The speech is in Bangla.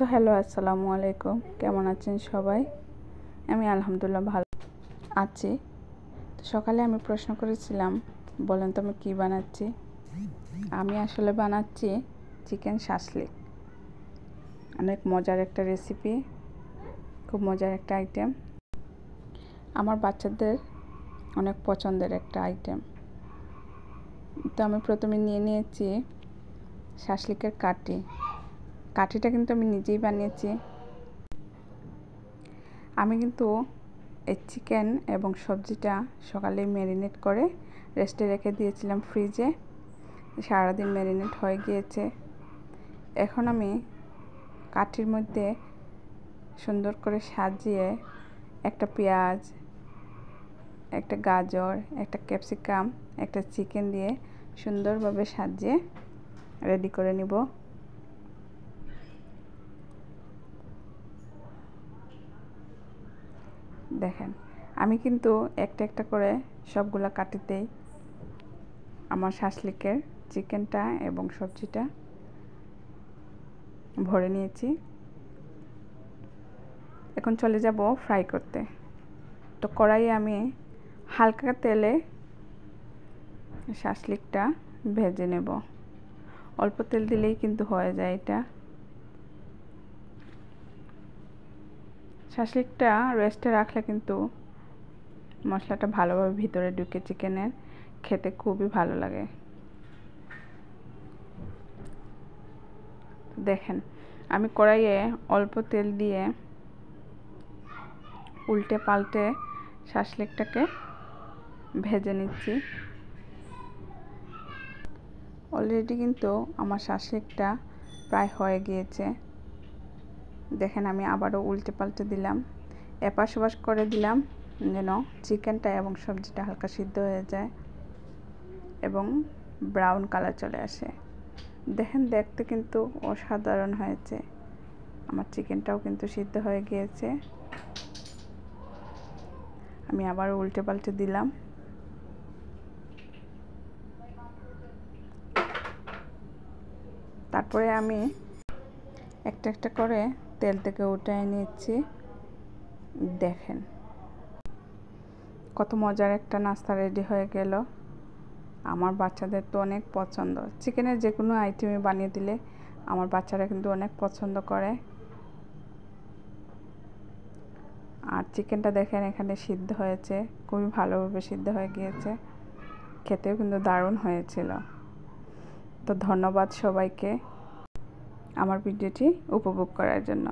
তো হ্যালো, আসসালামু আলাইকুম। কেমন আছেন সবাই? আমি আলহামদুলিল্লাহ ভালো আছি। তো সকালে আমি প্রশ্ন করেছিলাম, বলেন তো আমি কী বানাচ্ছি। আমি আসলে বানাচ্ছি চিকেন শাসলিক। অনেক মজার একটা রেসিপি, খুব মজার একটা আইটেম। আমার বাচ্চাদের অনেক পছন্দের একটা আইটেম। তো আমি প্রথমে নিয়ে নিয়েছি শাসলিকের কাঠিটা কিন্তু আমি নিজেই বানিয়েছি। আমি কিন্তু এই চিকেন এবং সবজিটা সকালে ম্যারিনেট করে রেস্টে রেখে দিয়েছিলাম ফ্রিজে। সারাদিন ম্যারিনেট হয়ে গিয়েছে। এখন আমি কাঠির মধ্যে সুন্দর করে সাজিয়ে একটা পেঁয়াজ, একটা গাজর, একটা ক্যাপসিকাম, একটা চিকেন দিয়ে সুন্দরভাবে সাজিয়ে রেডি করে নিব। দেখেন, আমি কিন্তু একটা একটা করে সবগুলা কাটিতেই আমার শাসলিকের চিকেনটা এবং সবজিটা ভরে নিয়েছি। এখন চলে যাব ফ্রাই করতে। তো কড়াইয়ে আমি হালকা তেলে শাসলিকটা ভেজে নেব। অল্প তেল দিলেই কিন্তু হয়ে যায় এটা। শাসলিকটা রেস্টে রাখলে কিন্তু মশলাটা ভালোভাবে ভিতরে ঢুকে চিকেনের, খেতে খুবই ভালো লাগে। দেখেন, আমি কড়াইয়ে অল্প তেল দিয়ে উল্টে পাল্টে শাসলিকটাকে ভেজে নিচ্ছি। অলরেডি কিন্তু আমার শাসলিকটা প্রায় হয়ে গিয়েছে। দেখেন, আমি আবারও উল্টে পাল্টে দিলাম, এপাশ ওপাশ করে দিলাম যেন চিকেনটা এবং সবজিটা হালকা সিদ্ধ হয়ে যায় এবং ব্রাউন কালার চলে আসে। দেখেন, দেখতে কিন্তু অসাধারণ হয়েছে। আমার চিকেনটাও কিন্তু সিদ্ধ হয়ে গিয়েছে। আমি আবার উল্টে পাল্টে দিলাম। তারপরে আমি একটা একটা করে তেল থেকে উঠিয়ে নিচ্ছি। দেখেন, কত মজার একটা নাস্তা রেডি হয়ে গেল। আমার বাচ্চাদের তো অনেক পছন্দ। চিকেনের যে কোনো আইটেমই বানিয়ে দিলে আমার বাচ্চারা কিন্তু অনেক পছন্দ করে। আর চিকেনটা দেখেন এখানে সিদ্ধ হয়েছে, খুবই ভালোভাবে সিদ্ধ হয়ে গিয়েছে। খেতেও কিন্তু দারুণ হয়েছিল। তো ধন্যবাদ সবাইকে আমার ভিডিওটি উপভোগ করার জন্য।